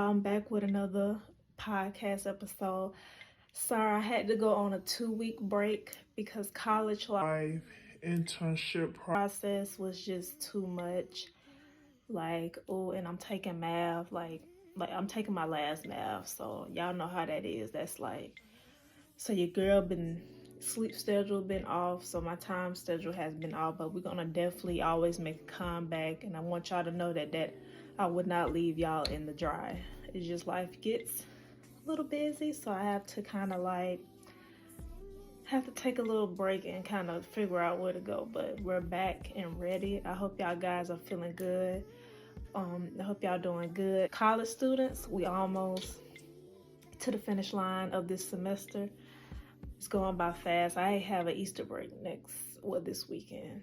y'all, I'm back with another podcast episode. Sorry, I had to go on a 2-week break because college life internship process was just too much. Like, oh, and I'm taking math, like I'm taking my last math, so y'all know how that is. That's like, so your girl been sleep schedule been off, so my time schedule has been off, but we're gonna definitely always make a comeback, and I want y'all to know that I would not leave y'all in the dry. It's just life gets a little busy, so I have to kind of like have to take a little break and kind of figure out where to go. But we're back and ready. I hope y'all guys are feeling good. I hope y'all doing good. College students, we almost to the finish line of this semester. It's going by fast. I have an Easter break this weekend,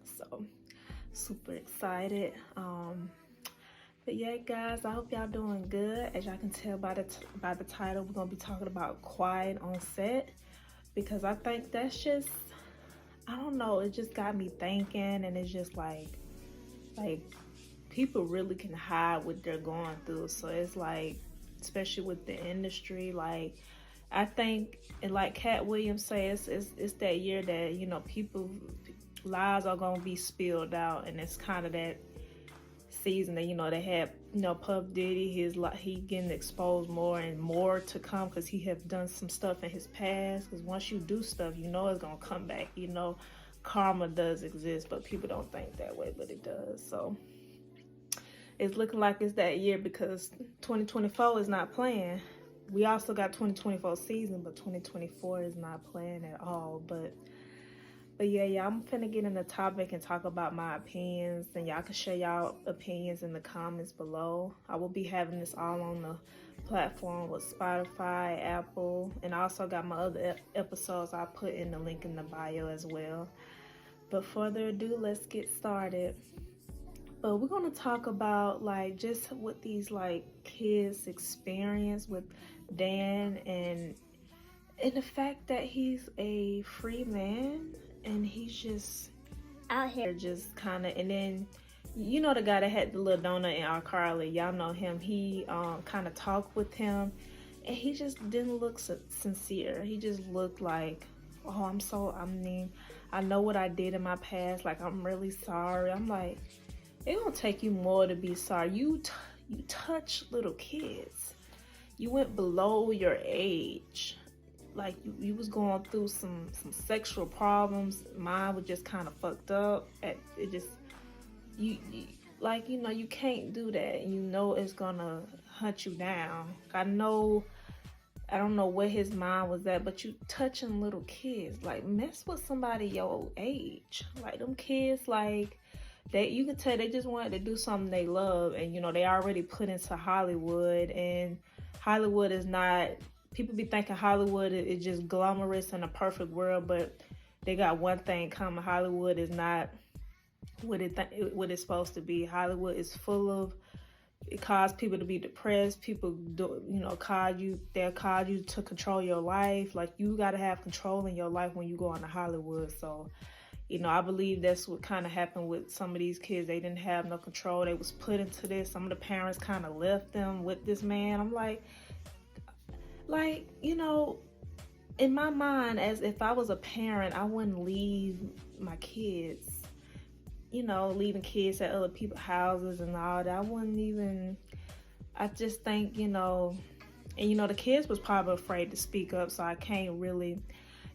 so super excited. But yeah, guys, I hope y'all doing good. As y'all can tell by the title, we're gonna be talking about quiet on set, because I think that's just, I don't know, it just got me thinking, and it's just like people really can hide what they're going through. So it's like, especially with the industry, like I think, and like Cat Williams says, it's that year that, you know, people lives are gonna be spilled out, and it's kind of that season that, you know, they had, you know, Puff Diddy, he getting exposed more and more to come, because he have done some stuff in his past. Because once you do stuff, you know it's gonna come back. You know, karma does exist, but people don't think that way, but it does. So it's looking like it's that year, because 2024 is not playing. We also got 2024 season, but 2024 is not playing at all. But yeah, I'm finna get in the topic and talk about my opinions, and y'all can share y'all opinions in the comments below. I will be having this all on the platform with Spotify, Apple, and I also got my other episodes I put in the link in the bio as well. But further ado, let's get started. But we're gonna talk about like just what these like kids experience with Dan, and the fact that he's a free man, and he's just out here just kind of, and then, you know, the guy that had the little donut in iCarly, y'all know him. He kind of talked with him, and he just didn't look sincere. He just looked like, oh, I know what I did in my past, like I'm really sorry. I'm like, it gonna take you more to be sorry. You touch little kids. You went below your age. Like you was going through some sexual problems. Mine was just kind of fucked up. It just, you like, you know, you can't do that. You know it's gonna hunt you down. I don't know where his mind was at, but you touching little kids, like mess with somebody your age. Like them kids, like you can tell they just wanted to do something they love, and you know they already put into Hollywood, and Hollywood is not. People be thinking Hollywood is just glamorous and a perfect world, but they got one thing common: Hollywood is not what it's supposed to be. Hollywood is full of, it causes people to be depressed. People do, you know, they'll cause you to control your life. Like you got to have control in your life when you go into Hollywood. So, you know, I believe that's what kind of happened with some of these kids. They didn't have no control. They was put into this. Some of the parents kind of left them with this man. I'm like, you know, in my mind, as if I was a parent, I wouldn't leave my kids, you know, leaving kids at other people's houses and all that. I just think, you know, and you know, the kids was probably afraid to speak up, so I can't really,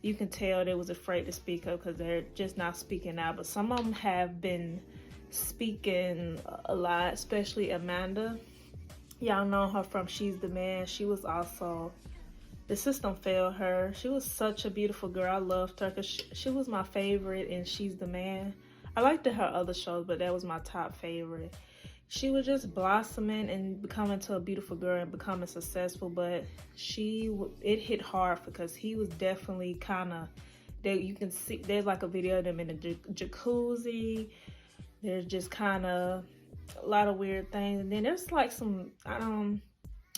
you can tell they was afraid to speak up because they're just not speaking out. But some of them have been speaking a lot, especially Amanda. Y'all know her from She's the Man. She was also, the system failed her. She was such a beautiful girl. I loved her because she was my favorite in She's the Man. I liked her other shows, but that was my top favorite. She was just blossoming and becoming to a beautiful girl and becoming successful, but it hit hard because he was definitely kind of, you can see, there's like a video of them in a jacuzzi. There's just kind of a lot of weird things. And then there's like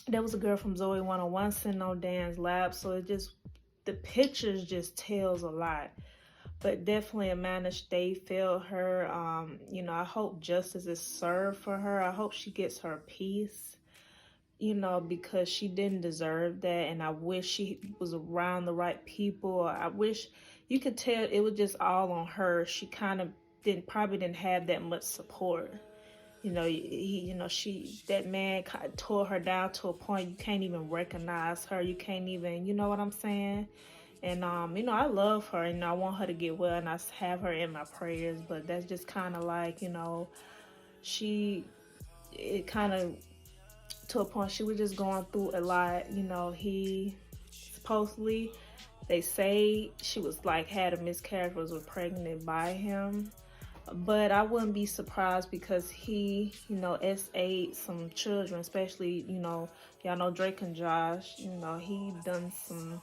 there was a girl from Zoe 101 sitting on Dan's lap. So the pictures just tells a lot. But definitely Amanda, they failed her. You know, I hope justice is served for her. I hope she gets her peace. because she didn't deserve that. And I wish she was around the right people. I wish you could tell it was just all on her. She kind of probably didn't have that much support. That man kind of tore her down to a point you can't even recognize her. You can't even, you know what I'm saying? And I love her, and I want her to get well, and I have her in my prayers. But that's just kind of like, it kind of to a point she was just going through a lot. He supposedly, they say she was like had a miscarriage, was pregnant by him. But I wouldn't be surprised because he, S8 some children, especially, y'all know Drake and Josh, he done some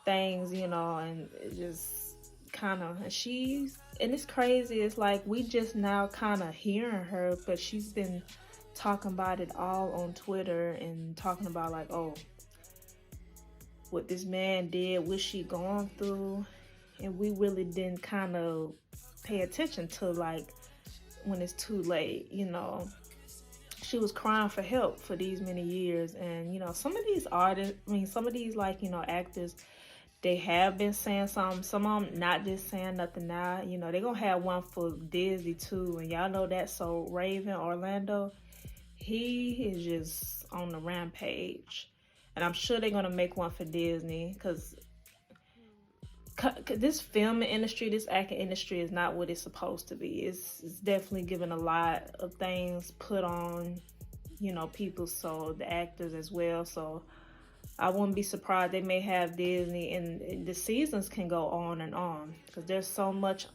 things, and it just kind of, and it's crazy. It's like we just now kind of hearing her, but she's been talking about it all on Twitter and talking about like, oh, what this man did, what she going through. And we really didn't kind of pay attention to like when it's too late. She was crying for help for these many years. And some of these artists, some of these like actors, they have been saying something. Some of them not just saying nothing now. They're gonna have one for Disney too, and y'all know that. So Raven Orlando, he is just on the rampage, and I'm sure they're gonna make one for Disney because this film industry, this acting industry is not what it's supposed to be. It's definitely giving a lot of things put on, people, so the actors as well. So I wouldn't be surprised they may have Disney, and the seasons can go on and on because there's so much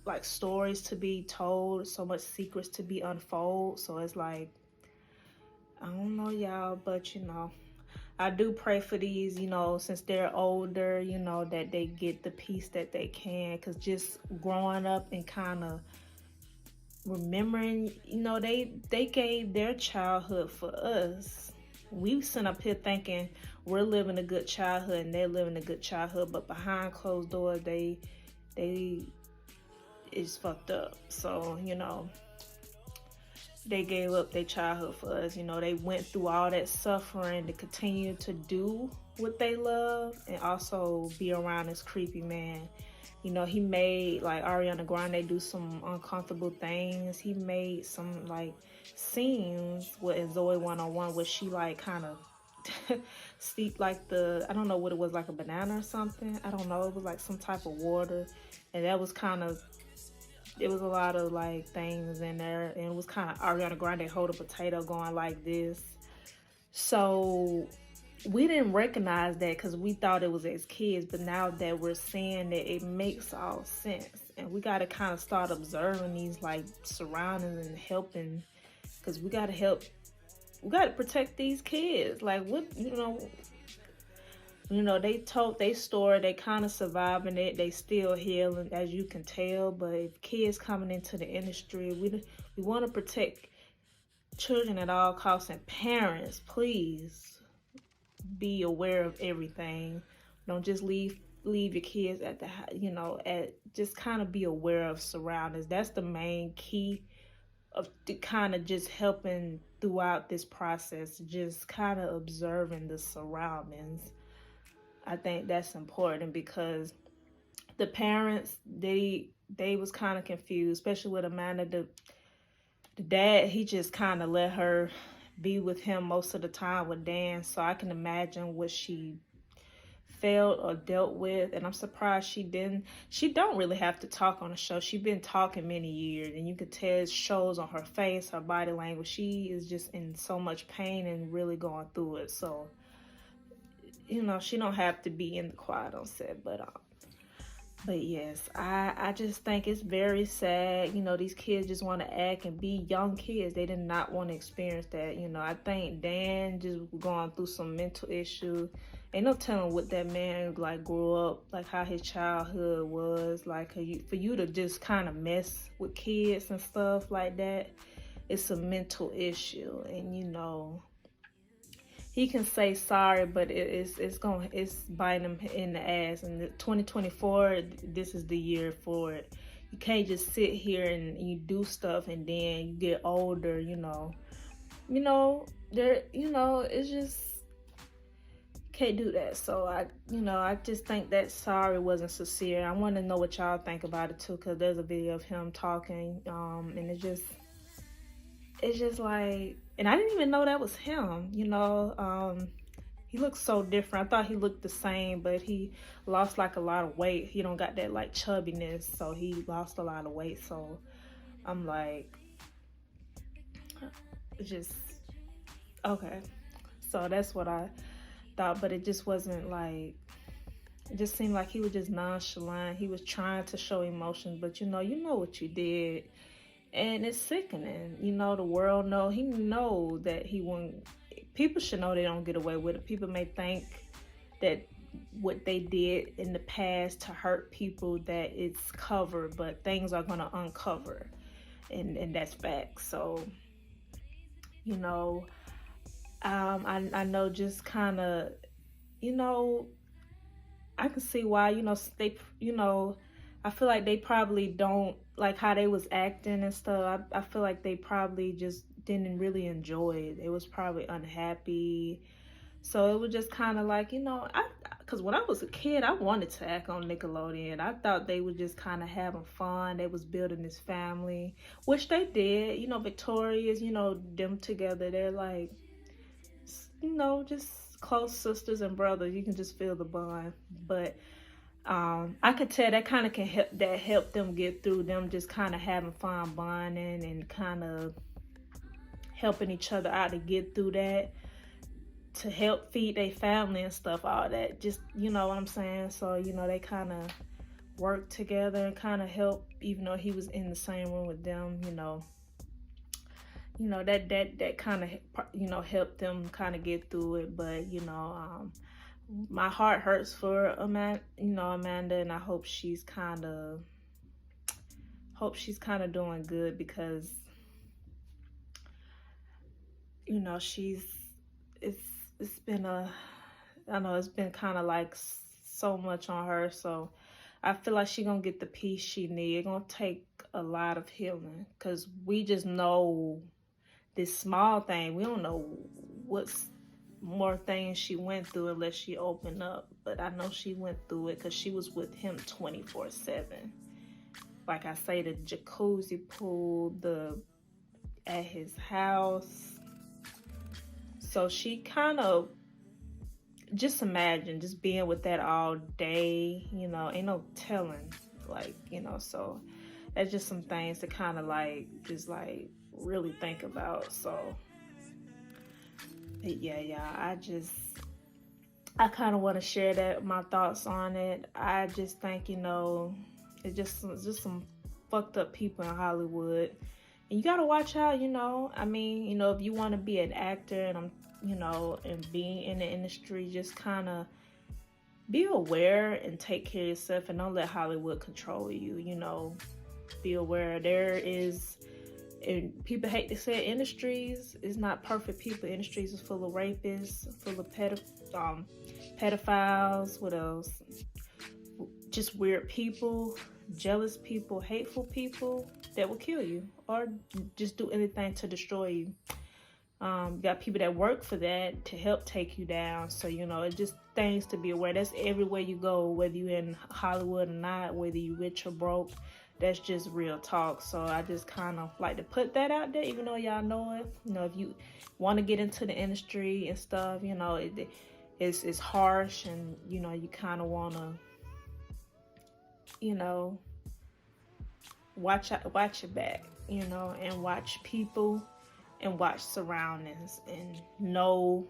like stories to be told, so much secrets to be unfold. So it's like, I don't know, y'all, but I do pray for these, since they're older, that they get the peace that they can. Because just growing up and kind of remembering, they gave their childhood for us. We sit up here thinking we're living a good childhood and they're living a good childhood. But behind closed doors, they is fucked up. So, they gave up their childhood for us. They went through all that suffering to continue to do what they love and also be around this creepy man. He made like Ariana Grande do some uncomfortable things. He made some like scenes with Zoe 101 where she like kind of steeped like I don't know what it was, like a banana or something. I don't know. It was like some type of water, and that was kind of, it was a lot of like things in there, and it was kind of Ariana Grande hold a potato going like this. So we didn't recognize that because we thought it was as kids, but now that we're seeing that, it makes all sense. And we got to kind of start observing these like surroundings and helping, because we got to protect these kids. Like what, they told their story, they kind of surviving it, they still healing, as you can tell. But if kids coming into the industry, we want to protect children at all costs. And parents, please be aware of everything. Don't just leave your kids at just kind of be aware of surroundings. That's the main key of kind of just helping throughout this process, just kind of observing the surroundings. I think that's important because the parents, they was kind of confused, especially with Amanda. The dad, he just kind of let her be with him most of the time with Dan. So I can imagine what she felt or dealt with. And I'm surprised she don't really have to talk on the show. She's been talking many years, and you could tell it shows on her face, her body language. She is just in so much pain and really going through it. So she don't have to be in the quiet on set, but yes, I just think it's very sad. These kids just want to act and be young kids. They did not want to experience that. I think Dan just going through some mental issue. Ain't no telling what that man like grew up, like how his childhood was. Like for you to just kind of mess with kids and stuff like that, it's a mental issue. And he can say sorry, but it's biting him in the ass. And 2024, this is the year for it. You can't just sit here and you do stuff and then you get older, there, it's just can't do that. So I just think that sorry wasn't sincere. I want to know what y'all think about it too, because there's a video of him talking, and it's just like, and I didn't even know that was him. He looks so different. I thought he looked the same, but he lost like a lot of weight. He don't got that like chubbiness, so he lost a lot of weight. So I'm like, just okay. So that's what I thought, but it just wasn't like. It just seemed like he was just nonchalant. He was trying to show emotion, but you know what you did, and it's sickening. The world he know that he won't. People should know they don't get away with it. People may think that what they did in the past to hurt people, that it's covered, but things are gonna uncover, and that's facts. So, I know, just kind of, I can see why, they, I feel like they probably don't like how they was acting and stuff. I feel like they probably just didn't really enjoy it. They was probably unhappy. So it was just kind of like, because when I was a kid, I wanted to act on Nickelodeon. I thought they were just kind of having fun. They was building this family, which they did. Victoria's, them together. They're like, just close sisters and brothers. You can just feel the bond. But I could tell that kind of help them get through, them just kind of having fun, bonding, and kind of helping each other out to get through that, to help feed their family and stuff, all that. Just, you know what I'm saying? So, they kind of worked together and kind of helped, even though he was in the same room with them, that kind of, helped them kind of get through it. But, my heart hurts for Amanda, and I hope she's kind of doing good, because, it's been it's been kind of like so much on her. So I feel like she's gonna get the peace she needs. It's gonna take a lot of healing, because we just know this small thing. We don't know what's more things she went through unless she opened up. But I know she went through it, because she was with him 24/7. Like I say, the jacuzzi pool, at his house. So she kind of, just imagine just being with that all day, ain't no telling, like, so that's just some things to kind of like, just like really think about. So yeah, I kind of want to share my thoughts on it. I just think, it's just some fucked up people in Hollywood. And you gotta watch out, if you want to be an actor, and and being in the industry, just kind of be aware and take care of yourself, and don't let Hollywood control you. Be aware there is, and people hate to say it, industries is not perfect people. Industries is full of rapists, full of pedophiles. What else? Just weird people, jealous people, hateful people that will kill you or just do anything to destroy you. You got people that work for that to help take you down. So, it's just things to be aware. That's everywhere you go, whether you're in Hollywood or not, whether you're rich or broke. That's just real talk. So I just kind of like to put that out there, even though y'all know it. If you want to get into the industry and stuff, it's harsh, and, you kind of want to, watch your back, and watch people and watch surroundings, and know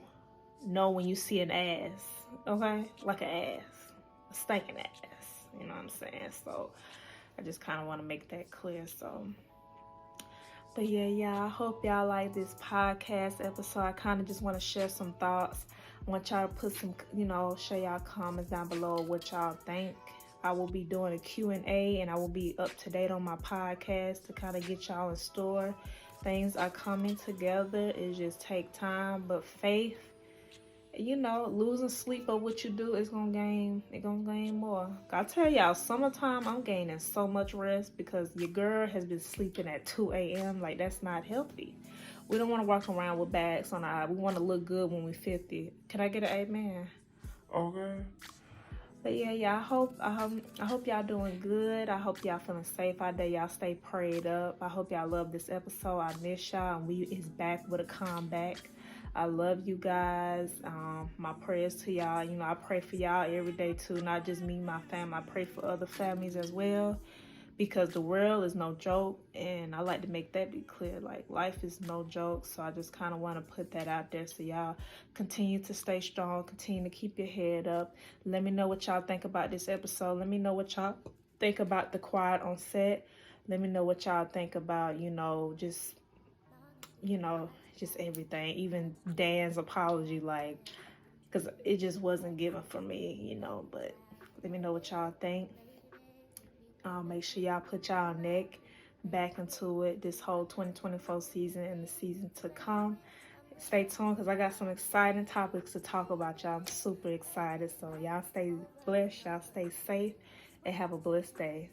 when you see an ass, okay? Like an ass, a stinking ass, you know what I'm saying? So I just kind of want to make that clear. So, but yeah, I hope y'all like this podcast episode. I kind of just want to share some thoughts. I want y'all to put some, share y'all comments down below what y'all think. I will be doing a Q&A, and I will be up to date on my podcast to kind of get y'all in store. Things are coming together. It just take time, but faith, losing sleep of what you do is gonna gain more. I tell y'all, summertime, I'm gaining so much rest, because your girl has been sleeping at 2 a.m. Like, that's not healthy. We don't want to walk around with bags on our eye. We want to look good when we're 50. Can I get an amen? Okay. But yeah, I hope y'all doing good. I hope y'all feeling safe out there. Y'all stay prayed up. I hope y'all love this episode. I miss y'all, and we is back with a comeback. I love you guys. My prayers to y'all. You know, I pray for y'all every day too. Not just me, my family. I pray for other families as well, because the world is no joke, and I like to make that be clear. Like, life is no joke, so I just kind of want to put that out there, so y'all continue to stay strong, continue to keep your head up. Let me know what y'all think about this episode. Let me know what y'all think about the quiet on set. Let me know what y'all think about, you know just everything, even Dan's apology, like, because it just wasn't given for me, but let me know what y'all think. Make sure y'all put y'all neck back into it this whole 2024 season and the season to come. Stay tuned, because I got some exciting topics to talk about, y'all. I'm super excited. So y'all stay blessed, y'all stay safe, and have a blessed day.